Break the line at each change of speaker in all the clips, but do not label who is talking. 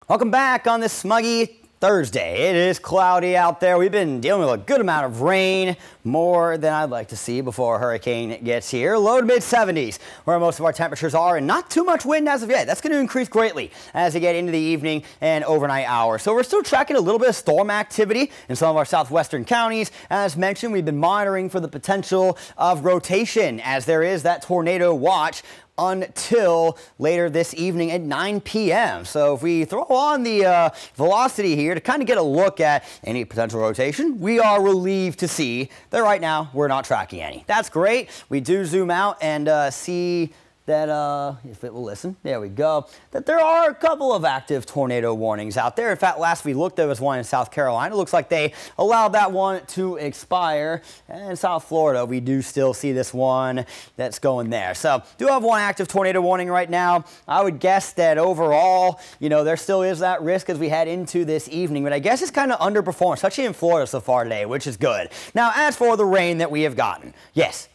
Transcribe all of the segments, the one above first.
Welcome back on this smuggy Thursday. It is cloudy out there. We've been dealing with a good amount of rain, more than I'd like to see before a hurricane gets here. Low to mid 70s where most of our temperatures are, and not too much wind as of yet. That's going to increase greatly as we get into the evening and overnight hours. So we're still tracking a little bit of storm activity in some of our southwestern counties. As mentioned, we've been monitoring for the potential of rotation as there is that tornado watch until later this evening at 9 p.m. So if we throw on the velocity here to kind of get a look at any potential rotation, we are relieved to see that right now we're not tracking any. That's great. We do zoom out and see that, if it will listen, there we go, that there are a couple of active tornado warnings out there. In fact, last we looked, there was one in South Carolina. It looks like they allowed that one to expire. And in South Florida, we do still see this one that's going there. So, do have one active tornado warning right now. I would guess that overall, there still is that risk as we head into this evening. But I guess it's kind of underperformed, especially in Florida so far today, which is good. Now, as for the rain that we have gotten, yes,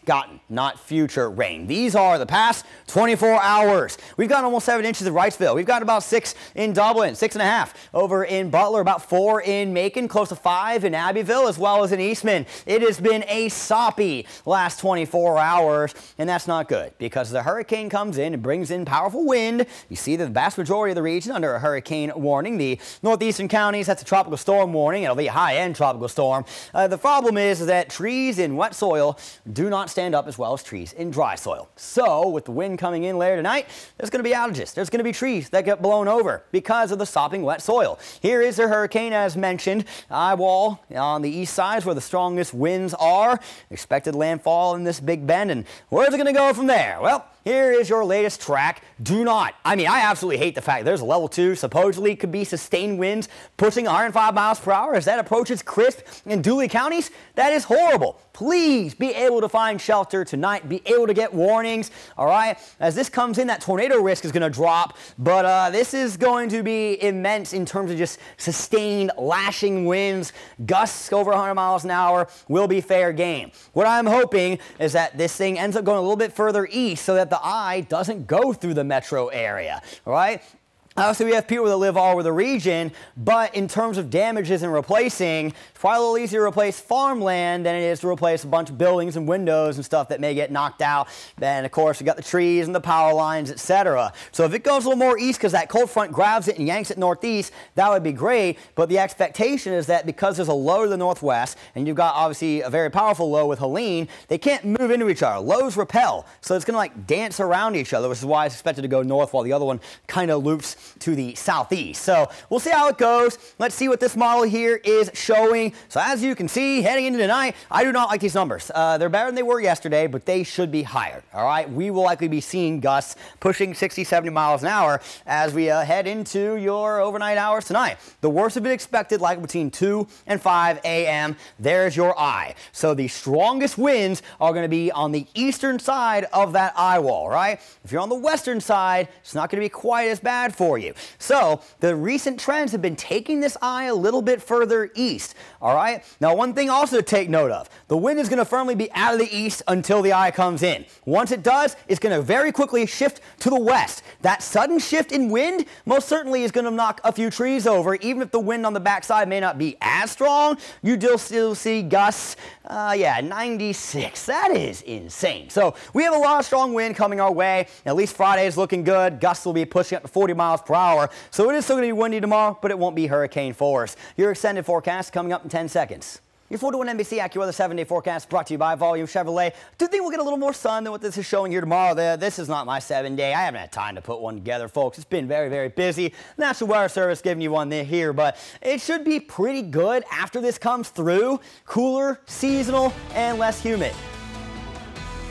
not future rain. These are the past 24 hours. We've got almost 7 inches in Wrightsville. We've got about 6 in Dublin, 6.5 over in Butler, about 4 in Macon, close to 5 in Abbeville, as well as in Eastman. It has been a soppy last 24 hours, and that's not good because the hurricane comes in and brings in powerful wind. You see the vast majority of the region under a hurricane warning. The northeastern counties, that's a tropical storm warning. It'll be a high-end tropical storm. The problem is that trees in wet soil do not stand up as well as trees in dry soil. So with the wind coming in later tonight, there's going to be outages. There's going to be trees that get blown over because of the sopping wet soil. Here is the hurricane as mentioned. Eye wall on the east side is where the strongest winds are. Expected landfall in this Big Bend. And where's it going to go from there? Well, here is your latest track. I absolutely hate the fact there's a level 2, supposedly could be sustained winds pushing 105 miles per hour as that approaches Crisp and Dooley counties. That is horrible. Please be able to find shelter tonight, be able to get warnings, all right? As this comes in, that tornado risk is going to drop, but this is going to be immense in terms of just sustained lashing winds. Gusts over 100 miles an hour will be fair game. What I'm hoping is that this thing ends up going a little bit further east so that the eye doesn't go through the metro area, all right? Obviously, we have people that live all over the region, but in terms of damages and replacing, it's probably a little easier to replace farmland than it is to replace a bunch of buildings and windows and stuff that may get knocked out. Then, of course, you got the trees and the power lines, etc. So if it goes a little more east because that cold front grabs it and yanks it northeast, that would be great. But the expectation is that because there's a low to the northwest, and you've got obviously a very powerful low with Helene, they can't move into each other. Lows repel, so it's going to dance around each other, which is why it's expected to go north while the other one kind of loops to the southeast. So we'll see how it goes. Let's see what this model here is showing. So as you can see, heading into tonight, I do not like these numbers. They're better than they were yesterday, but they should be higher. All right, we will likely be seeing gusts pushing 60, 70 miles an hour as we head into your overnight hours tonight. The worst of it expected like between 2 and 5 a.m. There's your eye. So the strongest winds are going to be on the eastern side of that eye wall, right? If you're on the western side, it's not going to be quite as bad for you. So the recent trends have been taking this eye a little bit further east. All right. Now, one thing also to take note of, the wind is going to firmly be out of the east until the eye comes in. Once it does, it's going to very quickly shift to the west. That sudden shift in wind most certainly is going to knock a few trees over. Even if the wind on the backside may not be as strong, you do still see gusts. 96. That is insane. So we have a lot of strong wind coming our way. At least Friday is looking good. Gusts will be pushing up to 40 miles per hour. So it is still going to be windy tomorrow, but it won't be hurricane force. Your extended forecast coming up in 10 seconds. Your 4-to-1 NBC AccuWeather 7-day forecast brought to you by Volume Chevrolet. Do you think we'll get a little more sun than what this is showing here tomorrow? This is not my 7-day. I haven't had time to put one together, folks. It's been very, very busy. National Weather Service giving you one here, but it should be pretty good after this comes through. Cooler, seasonal, and less humid.